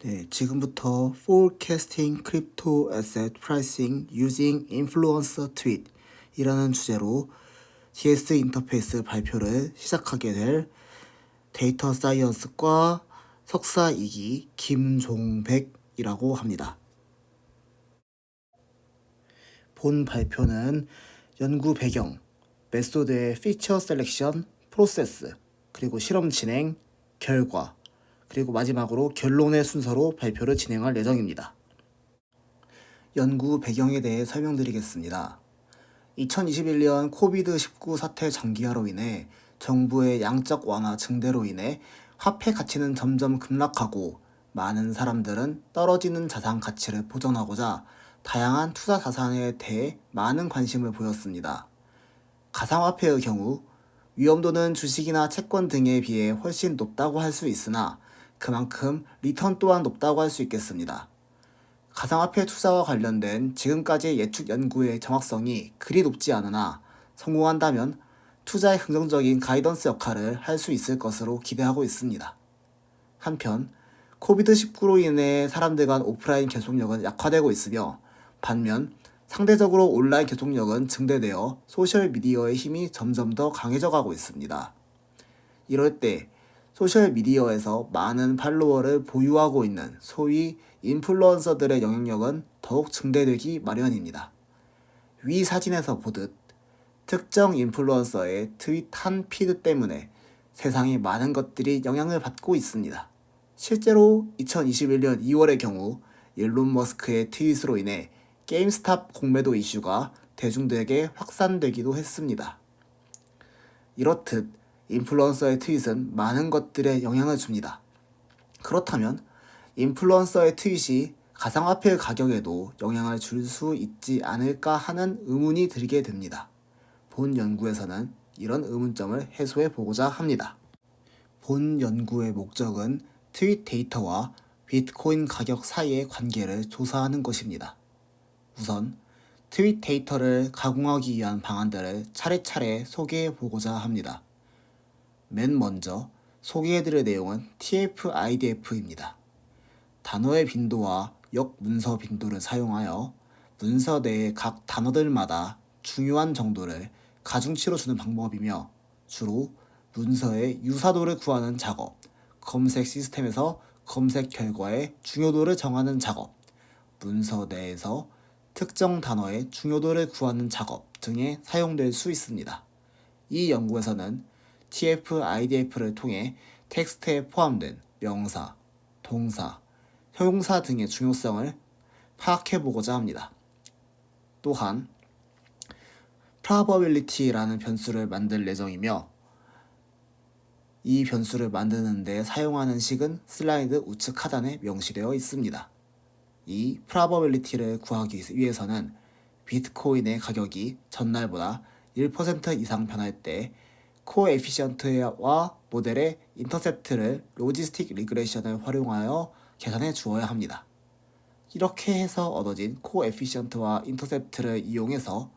네, 지금부터 Forecasting Crypto Asset Pricing Using Influencer Tweet 이라는 주제로 TS 인터페이스 발표를 시작하게 될 데이터 사이언스과 석사 2기 김종백이라고 합니다. 본 발표는 연구 배경, 메소드의 피처 셀렉션, 프로세스, 그리고 실험 진행, 결과, 그리고 마지막으로 결론의 순서로 발표를 진행할 예정입니다. 연구 배경에 대해 설명드리겠습니다. 2021년 코비드-19 사태 장기화로 인해 정부의 양적 완화 증대로 인해 화폐 가치는 점점 급락하고 많은 사람들은 떨어지는 자산 가치를 보전하고자 다양한 투자 자산에 대해 많은 관심을 보였습니다. 가상화폐의 경우 위험도는 주식이나 채권 등에 비해 훨씬 높다고 할 수 있으나 그만큼 리턴 또한 높다고 할 수 있겠습니다. 가상화폐 투자와 관련된 지금까지의 예측 연구의 정확성이 그리 높지 않으나 성공한다면 투자의 긍정적인 가이던스 역할을 할 수 있을 것으로 기대하고 있습니다. 한편 코비드-19로 인해 사람들 간 오프라인 계속력은 약화되고 있으며 반면 상대적으로 온라인 계속력은 증대되어 소셜미디어의 힘이 점점 더 강해져 가고 있습니다. 이럴 때 소셜미디어에서 많은 팔로워를 보유하고 있는 소위 인플루언서들의 영향력은 더욱 증대되기 마련입니다. 위 사진에서 보듯 특정 인플루언서의 트윗 한 피드 때문에 세상의 많은 것들이 영향을 받고 있습니다. 실제로 2021년 2월의 경우 일론 머스크의 트윗으로 인해 게임스탑 공매도 이슈가 대중들에게 확산되기도 했습니다. 이렇듯 인플루언서의 트윗은 많은 것들에 영향을 줍니다. 그렇다면 인플루언서의 트윗이 가상화폐 가격에도 영향을 줄 수 있지 않을까 하는 의문이 들게 됩니다. 본 연구에서는 이런 의문점을 해소해 보고자 합니다. 본 연구의 목적은 트윗 데이터와 비트코인 가격 사이의 관계를 조사하는 것입니다. 우선 트윗 데이터를 가공하기 위한 방안들을 차례차례 소개해 보고자 합니다. 맨 먼저 소개해드릴 내용은 TF-IDF입니다. 단어의 빈도와 역문서 빈도를 사용하여 문서 내의 각 단어들마다 중요한 정도를 가중치로 주는 방법이며 주로 문서의 유사도를 구하는 작업, 검색 시스템에서 검색 결과의 중요도를 정하는 작업, 문서 내에서 특정 단어의 중요도를 구하는 작업 등에 사용될 수 있습니다. 이 연구에서는 TF-IDF를 통해 텍스트에 포함된 명사, 동사, 형용사 등의 중요성을 파악해보고자 합니다. 또한 probability라는 변수를 만들 예정이며 이 변수를 만드는 데 사용하는 식은 슬라이드 우측 하단에 명시되어 있습니다. 이 probability를 구하기 위해서는 비트코인의 가격이 전날보다 1% 이상 변할 때 코에피션트와 모델의 인터셉트를 로지스틱 리그레션을 활용하여 계산해 주어야 합니다. 이렇게 해서 얻어진 코에피션트와 인터셉트를 이용해서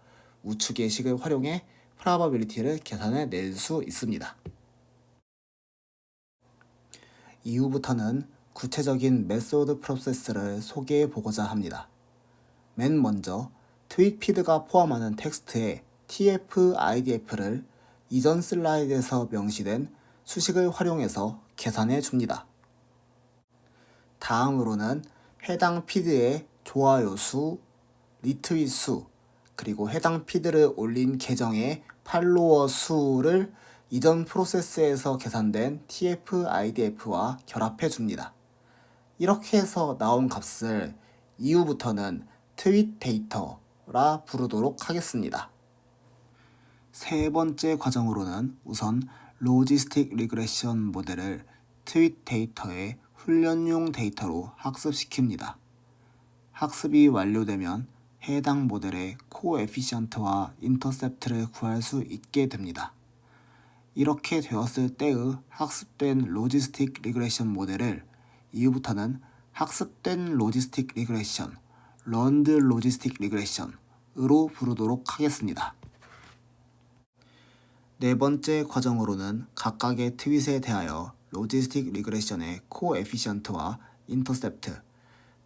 우측의 식을 활용해 probability를 계산해 낼 수 있습니다. 이후부터는 구체적인 메소드 프로세스를 소개해 보고자 합니다. 맨 먼저 트윗 피드가 포함하는 텍스트에 TF-IDF를 이전 슬라이드에서 명시된 수식을 활용해서 계산해 줍니다. 다음으로는 해당 피드의 좋아요 수, 리트윗 수, 그리고 해당 피드를 올린 계정의 팔로워 수를 이전 프로세스에서 계산된 TF-IDF와 결합해 줍니다. 이렇게 해서 나온 값을 이후부터는 트윗 데이터라 부르도록 하겠습니다. 세 번째 과정으로는 우선 로지스틱 리그레션 모델을 트윗 데이터의 훈련용 데이터로 학습시킵니다. 학습이 완료되면 해당 모델의 코에피션트와 인터셉트를 구할 수 있게 됩니다. 이렇게 되었을 때의 학습된 로지스틱 리그레션 모델을 이후부터는 학습된 로지스틱 리그레션, 런드 로지스틱 리그레션으로 부르도록 하겠습니다. 네 번째 과정으로는 각각의 트윗에 대하여 로지스틱 리그레션의 코에피션트와 인터셉트,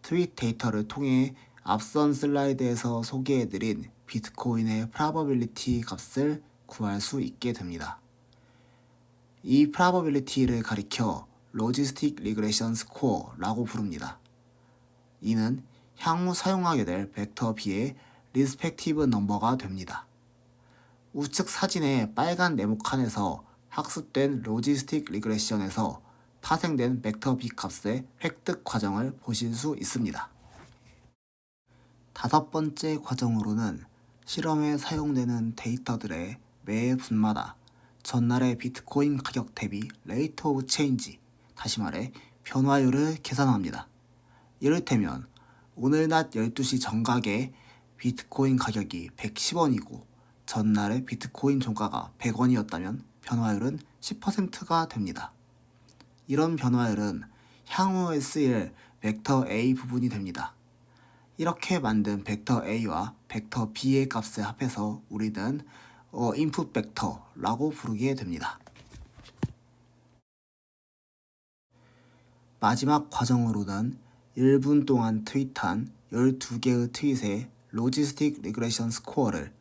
트윗 데이터를 통해 앞선 슬라이드에서 소개해드린 비트코인의 프라버빌리티 값을 구할 수 있게 됩니다. 이 프라버빌리티를 가리켜 로지스틱 리그레션 스코어라고 부릅니다. 이는 향후 사용하게 될 벡터 B의 리스펙티브 넘버가 됩니다. 우측 사진의 빨간 네모칸에서 학습된 로지스틱 리그레션에서 파생된 벡터 B 값의 획득 과정을 보실 수 있습니다. 다섯 번째 과정으로는 실험에 사용되는 데이터들의 매 분마다 전날의 비트코인 가격 대비 레이트 오브 체인지, 다시 말해 변화율을 계산합니다. 이를테면 오늘 낮 12시 정각에 비트코인 가격이 110원이고 전날의 비트코인 종가가 100원이었다면 변화율은 10%가 됩니다. 이런 변화율은 향후에 쓰일 벡터 A 부분이 됩니다. 이렇게 만든 벡터 A와 벡터 B의 값을 합해서 우리는 인풋 벡터라고 부르게 됩니다. 마지막 과정으로는 1분 동안 트윗한 12개의 트윗의 로지스틱 리그레션 스코어를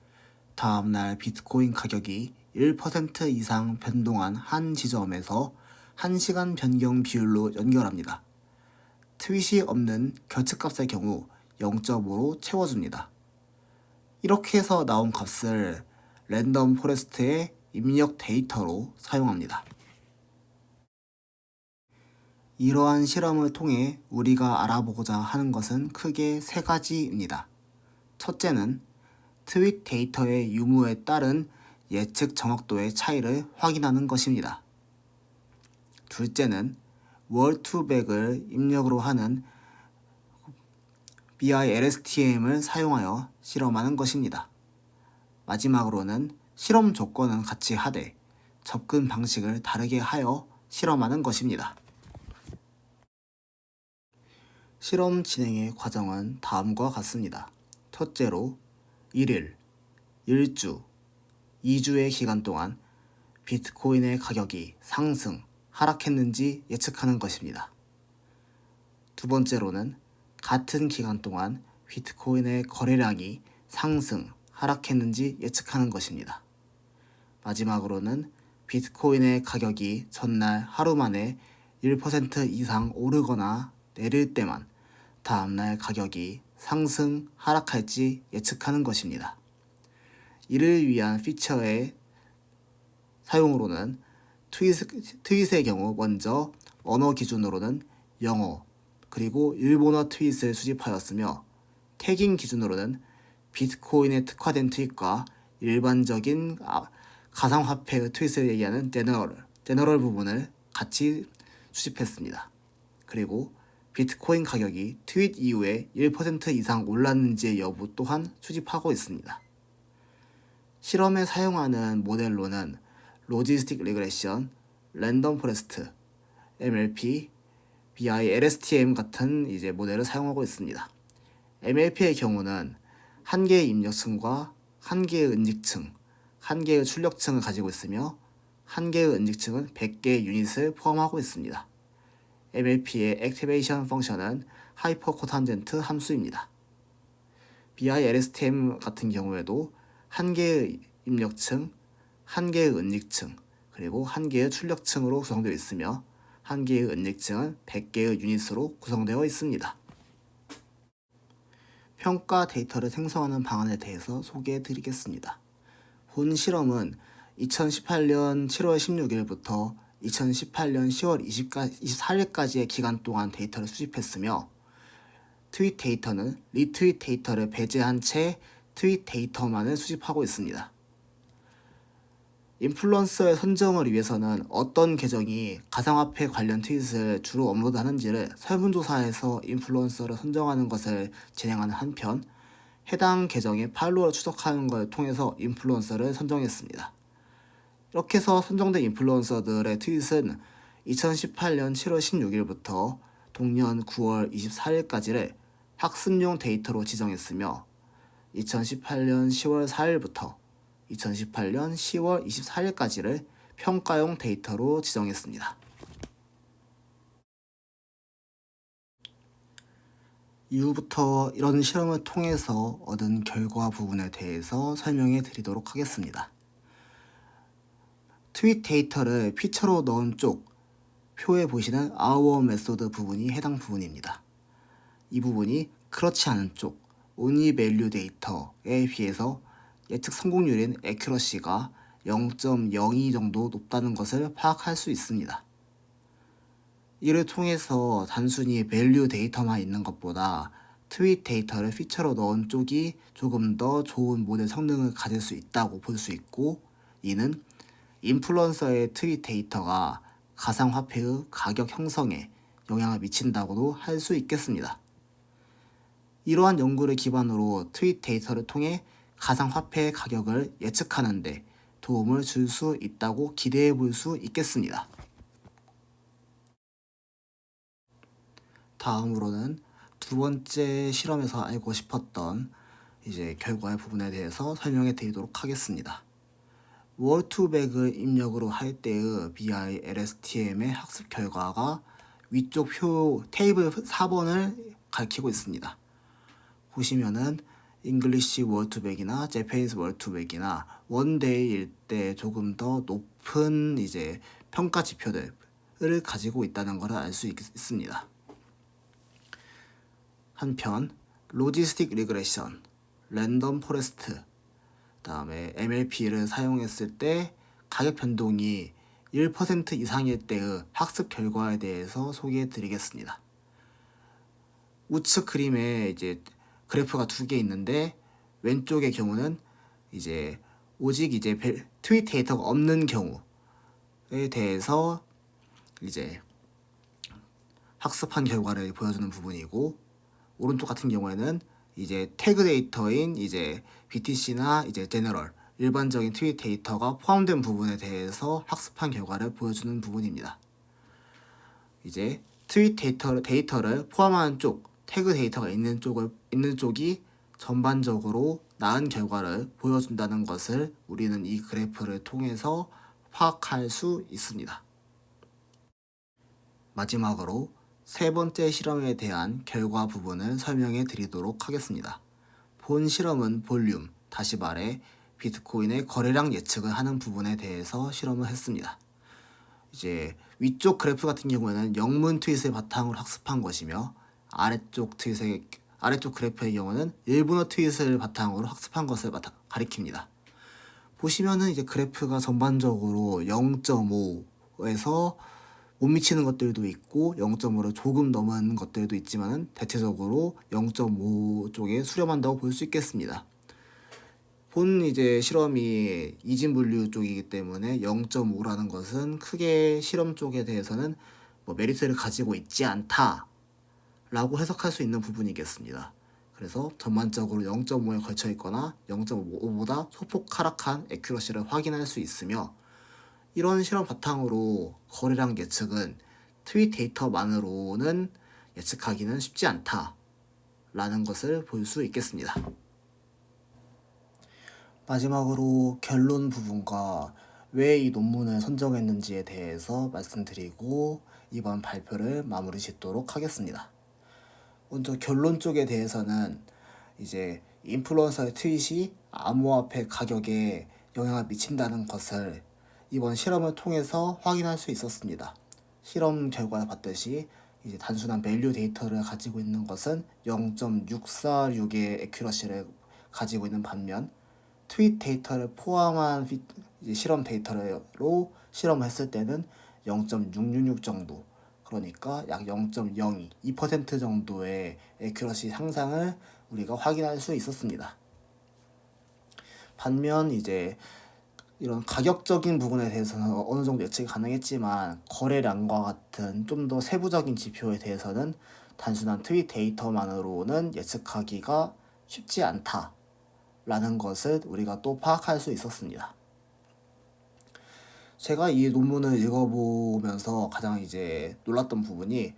다음날 비트코인 가격이 1% 이상 변동한 한 지점에서 1시간 변경 비율로 연결합니다. 트윗이 없는 결측값의 경우 0.5로 채워줍니다. 이렇게 해서 나온 값을 랜덤 포레스트의 입력 데이터로 사용합니다. 이러한 실험을 통해 우리가 알아보고자 하는 것은 크게 세 가지입니다. 첫째는 트윗 데이터의 유무에 따른 예측 정확도의 차이를 확인하는 것입니다. 둘째는 월투백을 입력으로 하는 BILSTM을 사용하여 실험하는 것입니다. 마지막으로는 실험 조건은 같이 하되 접근 방식을 다르게 하여 실험하는 것입니다. 실험 진행의 과정은 다음과 같습니다. 첫째로 1일, 1주, 2주의 기간 동안 비트코인의 가격이 상승, 하락했는지 예측하는 것입니다. 두 번째로는 같은 기간 동안 비트코인의 거래량이 상승, 하락했는지 예측하는 것입니다. 마지막으로는 비트코인의 가격이 전날 하루 만에 1% 이상 오르거나 내릴 때만 다음날 가격이 상승, 하락할지 예측하는 것입니다. 이를 위한 피처의 사용으로는 트윗의 경우 먼저 언어 기준으로는 영어 그리고 일본어 트윗을 수집하였으며 태깅 기준으로는 비트코인에 특화된 트윗과 일반적인 가상화폐의 트윗을 얘기하는 제너럴 부분을 같이 수집했습니다. 그리고 비트코인 가격이 트윗 이후에 1% 이상 올랐는지의 여부 또한 수집하고 있습니다. 실험에 사용하는 모델로는 로지스틱 리그레션, 랜덤 포레스트, MLP, BILSTM 같은 모델을 사용하고 있습니다. MLP의 경우는 한 개의 입력층과 한 개의 은직층, 한 개의 출력층을 가지고 있으며 한 개의 은직층은 100개의 유닛을 포함하고 있습니다. MLP의 액티베이션 펑션은 하이퍼코탄젠트 함수입니다. BILSTM 같은 경우에도 한 개의 입력층, 한 개의 은직층, 그리고 한 개의 출력층으로 구성되어 있으며 한 개의 은직층은 100개의 유닛으로 구성되어 있습니다. 평가 데이터를 생성하는 방안에 대해서 소개해 드리겠습니다. 본 실험은 2018년 7월 16일부터 2018년 10월 24일까지의 기간 동안 데이터를 수집했으며 트윗 데이터는 리트윗 데이터를 배제한 채 트윗 데이터만을 수집하고 있습니다. 인플루언서의 선정을 위해서는 어떤 계정이 가상화폐 관련 트윗을 주로 업로드하는지를 설문조사에서 인플루언서를 선정하는 것을 진행하는 한편 해당 계정의 팔로워를 추적하는 것을 통해서 인플루언서를 선정했습니다. 이렇게 해서 선정된 인플루언서들의 트윗은 2018년 7월 16일부터 동년 9월 24일까지를 학습용 데이터로 지정했으며 2018년 10월 4일부터 2018년 10월 24일까지를 평가용 데이터로 지정했습니다. 이후부터 이런 실험을 통해서 얻은 결과 부분에 대해서 설명해 드리도록 하겠습니다. 트윗 데이터를 피처로 넣은 쪽 표에 보시는 our method 부분이 해당 부분입니다. 이 부분이 그렇지 않은 쪽 only value 데이터에 비해서 예측 성공률인 accuracy가 0.02 정도 높다는 것을 파악할 수 있습니다. 이를 통해서 단순히 value 데이터만 있는 것보다 트윗 데이터를 피처로 넣은 쪽이 조금 더 좋은 모델 성능을 가질 수 있다고 볼 수 있고, 이는 인플루언서의 트윗 데이터가 가상화폐의 가격 형성에 영향을 미친다고도 할 수 있겠습니다. 이러한 연구를 기반으로 트윗 데이터를 통해 가상화폐의 가격을 예측하는 데 도움을 줄 수 있다고 기대해 볼 수 있겠습니다. 다음으로는 두 번째 실험에서 알고 싶었던 결과의 부분에 대해서 설명해 드리도록 하겠습니다. 월투백을 입력으로 할 때의 BI-LSTM의 학습 결과가 위쪽 표 테이블 4번을 가리키고 있습니다. 보시면은 잉글리시 월투백이나 재패니스 월투백이나 원데이일 때 조금 더 높은 평가 지표들을 가지고 있다는 것을 알 수 있습니다. 한편 로지스틱 리그레션, 랜덤 포레스트, 다음에 MLP를 사용했을 때 가격 변동이 1% 이상일 때의 학습 결과에 대해서 소개해 드리겠습니다. 우측 그림에 그래프가 두 개 있는데, 왼쪽의 경우는 오직 트윗 데이터가 없는 경우에 대해서 학습한 결과를 보여주는 부분이고, 오른쪽 같은 경우에는 태그 데이터인 BTC나 제너럴 일반적인 트윗 데이터가 포함된 부분에 대해서 학습한 결과를 보여주는 부분입니다. 트윗 데이터를 포함하는 쪽, 태그 데이터가 있는 쪽이 전반적으로 나은 결과를 보여준다는 것을 우리는 이 그래프를 통해서 파악할 수 있습니다. 마지막으로 세 번째 실험에 대한 결과 부분을 설명해 드리도록 하겠습니다. 본 실험은 볼륨, 다시 말해 비트코인의 거래량 예측을 하는 부분에 대해서 실험을 했습니다. 위쪽 그래프 같은 경우에는 영문 트윗을 바탕으로 학습한 것이며, 아래쪽 그래프의 경우는 일본어 트윗을 바탕으로 학습한 것을 가리킵니다. 보시면은 그래프가 전반적으로 0.5에서 못 미치는 것들도 있고 0.5를 조금 넘은 것들도 있지만은 대체적으로 0.5 쪽에 수렴한다고 볼 수 있겠습니다. 본 실험이 이진분류 쪽이기 때문에 0.5라는 것은 크게 실험 쪽에 대해서는 메리트를 가지고 있지 않다라고 해석할 수 있는 부분이겠습니다. 그래서 전반적으로 0.5에 걸쳐 있거나 0.5보다 소폭 하락한 애큐러시를 확인할 수 있으며, 이런 실험 바탕으로 거래량 예측은 트윗 데이터만으로는 예측하기는 쉽지 않다라는 것을 볼 수 있겠습니다. 마지막으로 결론 부분과 왜 이 논문을 선정했는지에 대해서 말씀드리고 이번 발표를 마무리 짓도록 하겠습니다. 먼저 결론 쪽에 대해서는 인플루언서의 트윗이 암호화폐 가격에 영향을 미친다는 것을 이번 실험을 통해서 확인할 수 있었습니다. 실험 결과를 봤듯이 단순한 밸류 데이터를 가지고 있는 것은 0.646의 애큐러시를 가지고 있는 반면, 트윗 데이터를 포함한 실험 데이터로 실험했을 때는 0.666 정도, 그러니까 약 0.02, 2% 정도의 애큐러시 향상을 우리가 확인할 수 있었습니다. 반면 이런 가격적인 부분에 대해서는 어느 정도 예측이 가능했지만, 거래량과 같은 좀 더 세부적인 지표에 대해서는 단순한 트윗 데이터만으로는 예측하기가 쉽지 않다라는 것을 우리가 또 파악할 수 있었습니다. 제가 이 논문을 읽어보면서 가장 놀랐던 부분이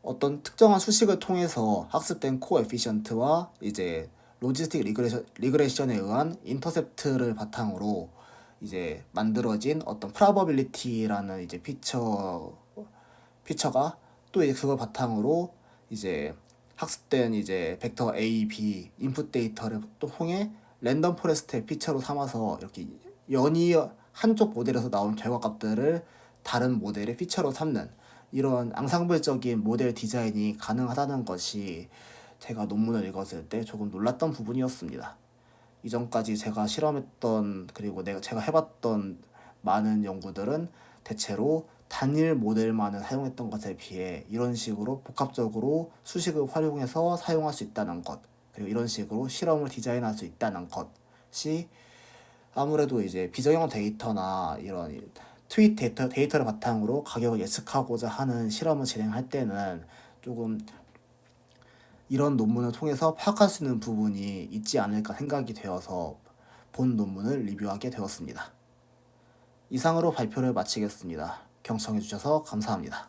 어떤 특정한 수식을 통해서 학습된 코에피션트와 로지스틱 리그레션에 의한 인터셉트를 바탕으로 만들어진 어떤 프로버빌리티라는 피처가 또 그걸 바탕으로 학습된 이제 벡터 A, B 인풋 데이터를 또 통해 랜덤 포레스트의 피처로 삼아서 이렇게 연이 한쪽 모델에서 나온 결과값들을 다른 모델의 피처로 삼는 이런 앙상블적인 모델 디자인이 가능하다는 것이 제가 논문을 읽었을 때 조금 놀랐던 부분이었습니다. 이전까지 제가 실험했던 그리고 제가 해봤던 많은 연구들은 대체로 단일 모델만을 사용했던 것에 비해 이런 식으로 복합적으로 수식을 활용해서 사용할 수 있다는 것, 그리고 이런 식으로 실험을 디자인할 수 있다는 것이 아무래도 이제 비정형 데이터나 이런 트윗 데이터를 바탕으로 가격을 예측하고자 하는 실험을 진행할 때는 조금 이런 논문을 통해서 파악할 수 있는 부분이 있지 않을까 생각이 되어서 본 논문을 리뷰하게 되었습니다. 이상으로 발표를 마치겠습니다. 경청해주셔서 감사합니다.